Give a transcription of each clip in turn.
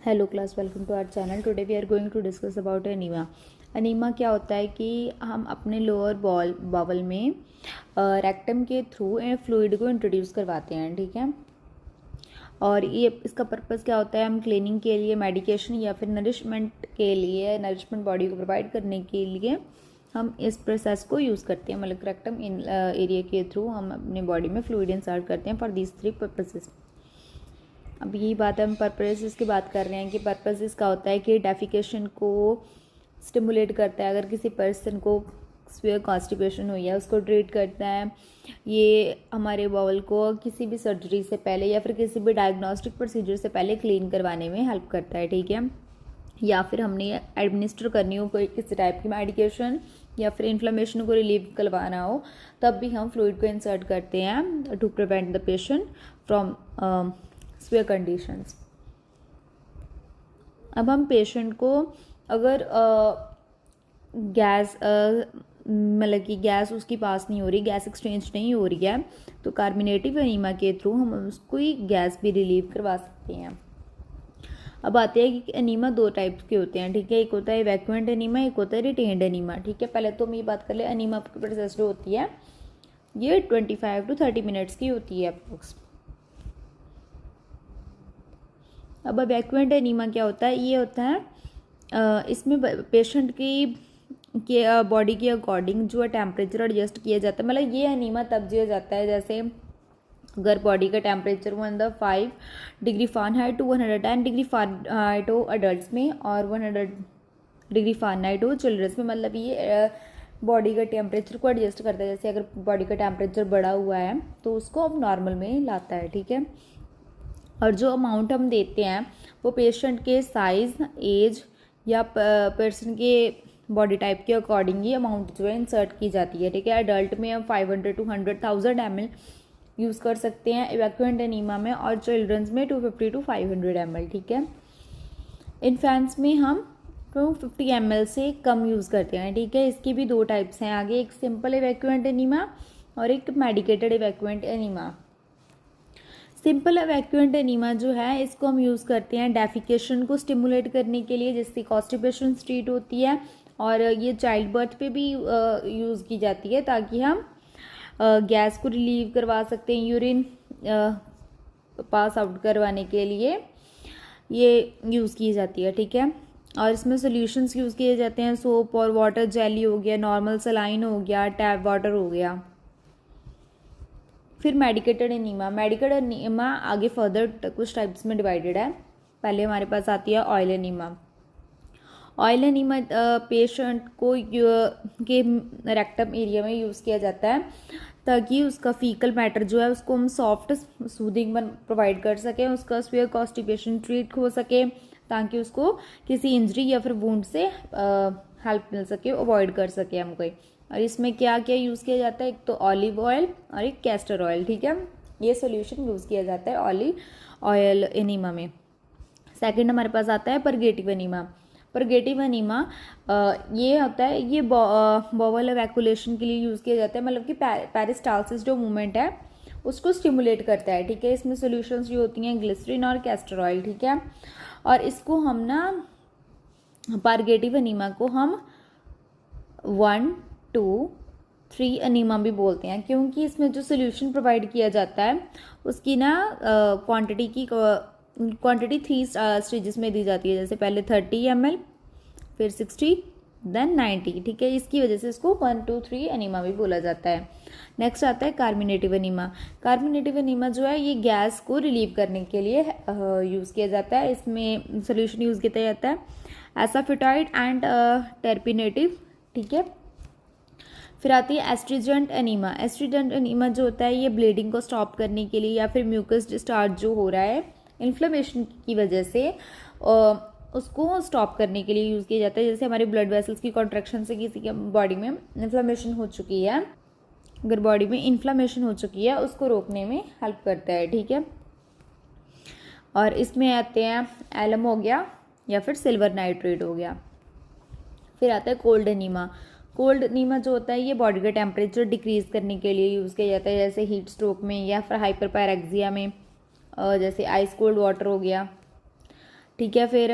Hello class, welcome to our channel. Today we are going to discuss about enema. Enema क्या होता है कि हम अपने लोअर बाउल में रेक्टम के थ्रू फ्लूइड को इंट्रोड्यूस करवाते हैं, ठीक है। और ये इसका पर्पस क्या होता है, हम क्लीनिंग के लिए, मेडिकेशन या फिर नरिशमेंट के लिए, नरिशमेंट बॉडी को प्रोवाइड करने के लिए हम इस प्रोसेस को यूज़ करते हैं। मतलब रेक्टम एरिया के थ्रू हम अपने बॉडी में फ्लूइड इंसर्ट करते हैं फॉर दीज थ्री पर्पसेस। अब यही बात हम पर्पसेस की बात कर रहे हैं कि पर्पस इसका होता है कि डेफिकेशन को स्टिमुलेट करता है। अगर किसी पर्सन को स्वेयर कॉन्स्टिपेशन हुई है, उसको ट्रीट करता है। ये हमारे बाउल को किसी भी सर्जरी से पहले या फिर किसी भी डायग्नोस्टिक प्रोसीजर से पहले क्लीन करवाने में हेल्प करता है, ठीक है। या फिर हमने एडमिनिस्टर करनी हो कोई किसी टाइप की मेडिकेशन या फिर इन्फ्लेमेशन को रिलीव करवाना हो, तब भी हम फ्लूइड को इंसर्ट करते हैं to prevent the patient from severe conditions. अब हम पेशेंट को अगर गैस मतलब कि गैस उसके पास नहीं हो रही, गैस एक्सचेंज नहीं हो रही है, तो कार्बोनेटिव एनीमा के थ्रू हम उसको ही गैस भी रिलीव करवा सकते हैं। अब आते हैं कि एनीमा दो टाइप के होते हैं, ठीक है। एक होता है इवैक्यूएंट एनीमा, एक होता है रिटेन्ड एनीमा, ठीक है। पहले तो हम ये बात कर ले, एनीमा की प्रोसेस जो होती है ये 25 to 30 मिनट्स की होती है अप्रोक्स। अब इवैक्यूएंट एनीमा क्या होता है, ये होता है इसमें पेशेंट की बॉडी के अकॉर्डिंग जो है टेम्परेचर एडजस्ट किया जाता है। मतलब ये एनीमा तब दिया जाता है जैसे अगर बॉडी का temperature 105 degree Fahrenheit to 110 degree Fahrenheit हो अडल्ट में और 100 डिग्री फ़ारेनहाइट हो चिल्ड्रंस में। मतलब ये बॉडी का टेम्परेचर को एडजस्ट करता है। जैसे अगर बॉडी का टेम्परेचर बढ़ा हुआ है तो उसको अब नॉर्मल में लाता है, ठीक है। और जो अमाउंट हम देते हैं वो पेशेंट के साइज़, एज या पर्सन के बॉडी टाइप के अकॉर्डिंग ही अमाउंट जो है इंसर्ट की जाती है, ठीक है। अडल्ट में हम 500 to 100,000 ml यूज़ कर सकते हैं इवैक्यूएंट एनीमा में, और चिल्ड्रंस में 250 to 500 ml, ठीक है। इन्फेंट्स में हम 250 ml से कम यूज़ करते हैं, ठीक है। इसकी भी दो टाइप्स हैं आगे, एक सिंपल इवैक्यूएंट एनीमा और एक medicated evacuant enema. Simple evacuant enema जो है इसको हम यूज़ करते हैं डेफिकेशन को स्टिमुलेट करने के लिए, जिससे कॉन्स्टिपेशन ट्रीट होती है। और ये चाइल्ड बर्थ पे भी यूज़ की जाती है ताकि हम गैस को रिलीव करवा सकते हैं। यूरिन पास आउट करवाने के लिए ये यूज़ की जाती है, ठीक है। और इसमें सॉल्यूशंस यूज़ किए जाते हैं, सोप और वाटर जेली हो गया, नॉर्मल सलाइन हो गया, टैप वाटर हो गया। फिर मेडिकेटेड एनीमा आगे फर्दर कुछ टाइप्स में डिवाइडेड है। पहले हमारे पास आती है oil enema. Oil enema patient को के रेक्टम एरिया में यूज़ किया जाता है ताकि उसका फीकल मैटर जो है उसको हम सॉफ्ट सूदिंग प्रोवाइड कर सकें, उसका स्वेयर कॉन्स्टिपेशन ट्रीट हो सके, ताकि उसको किसी इंजरी या फिर वुंड से हेल्प मिल सके, अवॉइड कर सके हम कोई। और इसमें क्या क्या यूज़ किया जाता है, एक तो ऑलिव ऑयल और एक कैस्टर ऑयल, ठीक है। ये सॉल्यूशन यूज़ किया जाता है ऑलिव ऑयल एनीमा में। सेकंड हमारे पास आता है परगेटिव एनीमा। परगेटिव एनीमा ये होता है, ये बॉवल एवैक्यूलेशन के लिए यूज़ किया जाता है। मतलब कि पेरिस्टालसिस जो मूवमेंट है उसको स्टिमुलेट करता है, ठीक है। इसमें सॉल्यूशंस जो होती हैं ग्लिसरीन और कैस्टर ऑयल, ठीक है। और इसको हम ना परगेटिव एनीमा को हम 1, 2, 3 एनीमा भी बोलते हैं, क्योंकि इसमें जो सोल्यूशन प्रोवाइड किया जाता है उसकी ना क्वांटिटी 3 स्टेजेस में दी जाती है। जैसे पहले 30 ml, फिर 60, देन 90, ठीक है। इसकी वजह से इसको 1, 2, 3 एनीमा भी बोला जाता है। नेक्स्ट आता है कार्बोनेटिव एनीमा। कार्बोनेटिव एनीमा जो है ये गैस को रिलीव करने के लिए यूज़ किया जाता है। इसमें सोल्यूशन यूज़ किया जाता है एसाफेटाइड एंड टेर्पिनेटिव, ठीक है। फिर आती है एस्ट्रीजेंट एनीमा। एस्ट्रीजेंट एनीमा जो होता है ये ब्लीडिंग को स्टॉप करने के लिए या फिर म्यूकस डिस्चार्ज जो हो रहा है इन्फ्लेमेशन की वजह से उसको स्टॉप करने के लिए यूज़ किया जाता है। जैसे हमारे ब्लड वेसल्स की कॉन्ट्रैक्शन से किसी के बॉडी में इन्फ्लेमेशन हो चुकी है, अगर बॉडी में इन्फ्लेमेशन हो चुकी है उसको रोकने में हेल्प करता है, ठीक है। और इसमें आते हैं एलम हो गया या फिर सिल्वर नाइट्रेट हो गया। फिर आता है कोल्ड एनीमा। कोल्ड एनीमा जो होता है ये बॉडी का टेम्परेचर डिक्रीज़ करने के लिए यूज़ किया जाता है, जैसे हीट स्ट्रोक में या फिर हाइपरपायरेक्सिया में, जैसे आइस कोल्ड वाटर हो गया। ठीक है। फिर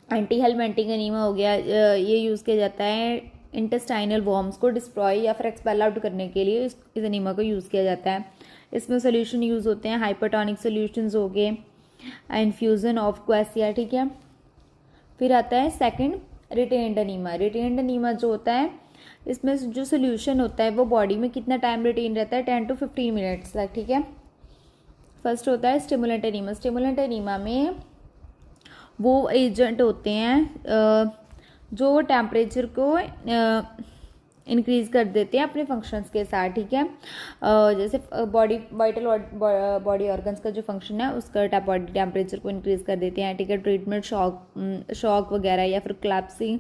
एंटी हेलमेंटिक एनीमा हो गया, ये यूज़ किया जाता है इंटेस्टाइनल वॉर्म्स को डिस्ट्रॉय या फिर एक्सपेल आउट करने के लिए इस एनीमा को यूज़ किया जाता है। इसमें सोल्यूशन यूज़ होते हैं हाइपरटोनिक सोल्यूशंस हो गए, इन्फ्यूज़न ऑफ क्वेसिया, ठीक है। फिर आता है second retained enema. Retained enema जो होता है इसमें जो सोल्यूशन होता है वो बॉडी में कितना टाइम रिटेन रहता है, 10 to 15 मिनट्स तक, ठीक है। फर्स्ट होता है स्टिमुलेंट एनीमा। स्टिमुलेंट एनीमा में वो एजेंट होते हैं जो टेम्परेचर को इंक्रीज़ कर देते हैं अपने फंक्शंस के साथ, ठीक है। जैसे बॉडी वाइटल बॉडी ऑर्गन्स का जो फंक्शन है उसका बॉडी टेम्परेचर को इंक्रीज़ कर देते हैं, ठीक है। ट्रीटमेंट शॉक वगैरह या फिर क्लैप्सिंग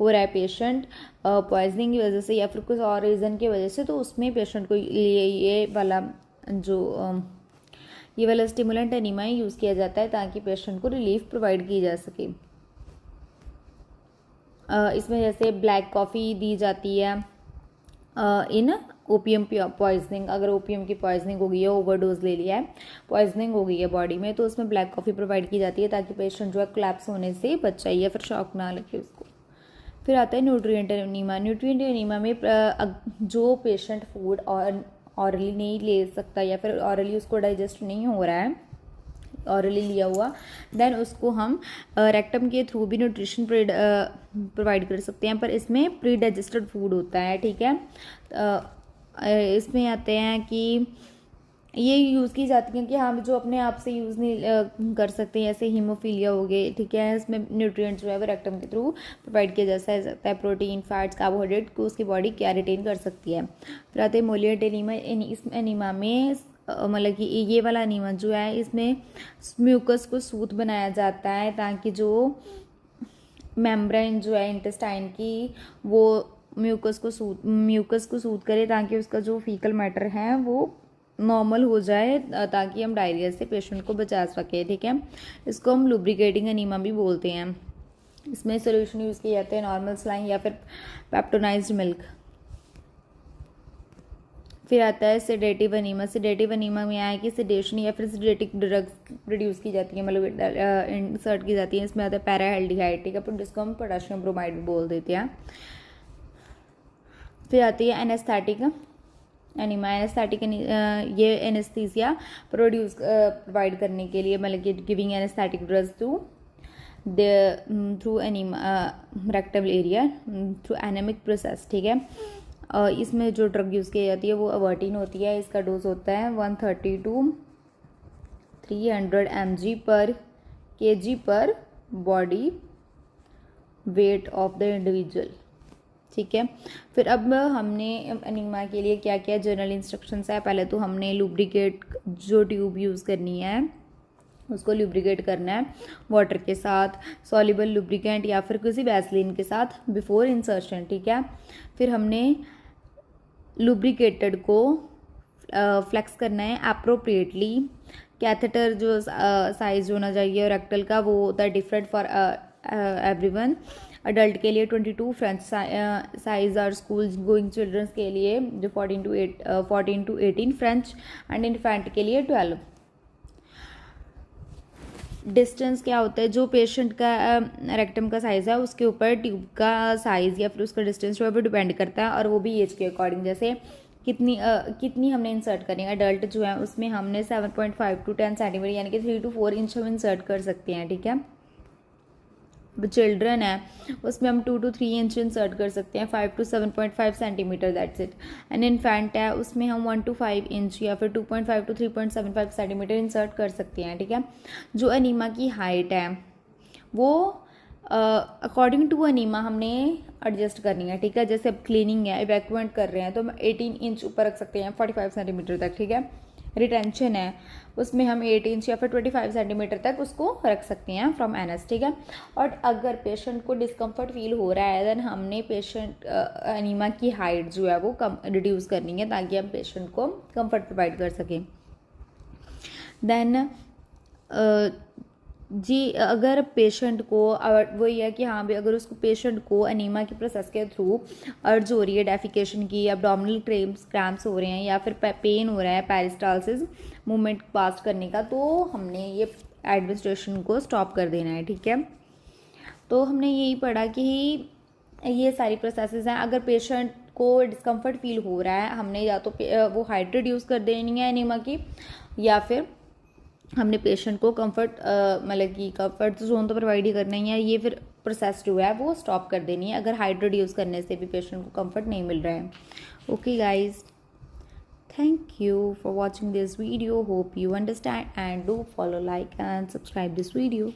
हो रहा है पेशेंट पॉइजनिंग की वजह से या फिर कुछ और रीज़न की वजह से, तो उसमें पेशेंट को ये वाला स्टिमुलेंट एनीमा यूज़ किया जाता है ताकि पेशेंट को रिलीफ प्रोवाइड की जा सके। इसमें जैसे ब्लैक कॉफ़ी दी जाती है इन ओपियम पॉइजनिंग। अगर ओपियम की पॉइजनिंग हो गई है, ओवरडोज ले लिया है, पॉइजनिंग हो गई है बॉडी में, तो उसमें ब्लैक कॉफ़ी प्रोवाइड की जाती है ताकि पेशेंट जो है कोलैप्स होने से बच जाए या फिर शॉक ना लगे उसको। फिर आता है न्यूट्रिएंट एनीमा। न्यूट्रिएंट एनीमा में जो पेशेंट फूड ऑरली नहीं ले सकता या फिर ऑरली उसको डाइजेस्ट नहीं हो रहा है, ऑरली लिया हुआ, देन उसको हम रेक्टम के थ्रू भी न्यूट्रिशन प्रोवाइड कर सकते हैं, पर इसमें प्री डाइजेस्टेड फूड होता है, ठीक है। इसमें आते हैं कि ये यूज़ की जाती हैं कि हम जो अपने आप से यूज़ नहीं कर सकते, जैसे हीमोफीलिया हो गए, ठीक है। इसमें न्यूट्रिएंट्स जो है वो रेक्टम के थ्रू प्रोवाइड किया जा सकता है, प्रोटीन, फैट्स, कार्बोहाइड्रेट को उसकी बॉडी क्या रिटेन कर सकती है। फिर आते हैं मोलिएट एनीमा। इस एनीमा में मतलब कि ये वाला एनीमा जो है इसमें म्यूकस को सूत बनाया जाता है ताकि जो मेम्ब्रेन जो है इंटेस्टाइन की वो म्यूकस को सूत करे ताकि उसका जो फीकल मैटर है वो नॉर्मल हो जाए, ताकि हम डायरिया से पेशेंट को बचा सके, ठीक है। इसको हम लुब्रिकेटिंग एनीमा भी बोलते हैं। इसमें सोल्यूशन यूज़ किए जाते हैं नॉर्मल सलाइन या फिर पेप्टोनाइज्ड मिल्क। फिर आता है सेडेटिव एनीमा। सेडेटिव एनीमा में आया कि सेडेशन या फिर सेडेटिक ड्रग्स प्रोड्यूस की जाती है, मतलब इंसर्ट की जाती है। इसमें आता है पैराहेल्डिहाइड, ठीक है, जिसको हम पोटेशियम ब्रोमाइड भी बोल देते हैं। फिर आती है एनेस्थेटिक एनीमा। एनेस्थेटिक ये एनेस्थीसिया प्रोवाइड करने के लिए, मतलब कि giving anaesthetic drugs through enema rectal area through anaemic process, ठीक है। इसमें जो ड्रग यूज़ की जाती है वो अवर्टीन होती है। इसका डोज होता है 130 to 300 mg पर kg पर body weight of the individual, ठीक है। फिर अब हमने एनीमा के लिए क्या क्या जनरल इंस्ट्रक्शंस है। पहले तो हमने लुब्रिकेट जो ट्यूब यूज़ करनी है उसको लुब्रिकेट करना है वाटर के साथ, सॉल्युबल लुब्रिकेंट या फिर किसी वैसलीन के साथ बिफोर इंसर्शन, ठीक है। फिर हमने लुब्रिकेटेड को फ्लेक्स करना है अप्रोप्रिएटली। कैथेटर जो साइज होना चाहिए रेक्टल का वो होता है डिफरेंट फॉर एवरीवन। अडल्ट के लिए 22 फ्रेंच साइज और स्कूल गोइंग चिल्ड्रंस के लिए जो 14 to 18 फ्रेंच, एंड इन्फेंट के लिए 12। डिस्टेंस क्या होता है, जो पेशेंट का रेक्टम का साइज़ है उसके ऊपर ट्यूब का साइज़ या फिर उसका डिस्टेंस जो है वो डिपेंड करता है, और वो भी एज के अकॉर्डिंग। जैसे कितनी हमने इंसर्ट करनी है, अडल्ट जो है उसमें हमने 7.5 to 10 सेंटीमीटर यानी कि 3 to 4 इंच हम इंसर्ट कर सकते हैं, ठीक है। चिल्ड्रन है उसमें हम 2 to 3 इंच इंसर्ट कर सकते हैं, 5 to 7.5 centimetre, that's it. And infant है उसमें हम 1 to 5 इंच या फिर 2.5 to 3.75 सेंटीमीटर इंसर्ट कर सकते हैं, ठीक है। जो एनीमा की हाइट है वो अकॉर्डिंग टू एनीमा हमने एडजस्ट करनी है, ठीक है। जैसे अब क्लीनिंग है, इवैक्यूएट कर रहे हैं तो हम 18 इंच ऊपर रख सकते हैं 45 सेंटीमीटर तक, ठीक है। रिटेंशन है उसमें हम 8 इंच या फिर 25 सेंटीमीटर तक उसको रख सकते हैं फ्रॉम एनएस, ठीक है। और अगर पेशेंट को डिस्कम्फर्ट फील हो रहा है देन हमने पेशेंट एनीमा की हाइट जो है वो कम रिड्यूस करनी है ताकि हम पेशेंट को कंफर्ट प्रोवाइड कर सकें। देन जी अगर पेशेंट को वही है कि हाँ भाई अगर उसको पेशेंट को अनीमा की प्रोसेस के थ्रू अर्ज हो रही है डेफिकेशन की, एब्डोमिनल क्रैम्प्स हो रहे हैं या फिर पेन हो रहा है पेरिस्टालसिस मूवमेंट पास करने का, तो हमने ये एडमिनिस्ट्रेशन को स्टॉप कर देना है। ठीक है, तो हमने यही पढ़ा कि ये सारी प्रोसेसेस हैं। अगर पेशेंट को डिस्कम्फर्ट फील हो रहा है, हमने या तो वो हाइड्रेट यूज़ कर देनी है एनीमा की, या फिर हमने पेशेंट को कंफर्ट मतलब कि कंफर्ट जोन तो प्रोवाइड ही करना ही है, ये फिर प्रोसेस जो है वो स्टॉप कर देनी है अगर हाइड्रेट यूज़ करने से भी पेशेंट को कंफर्ट नहीं मिल रहा है। Okay guys, thank you for watching this video. Hope you understand and do follow, like and subscribe this video.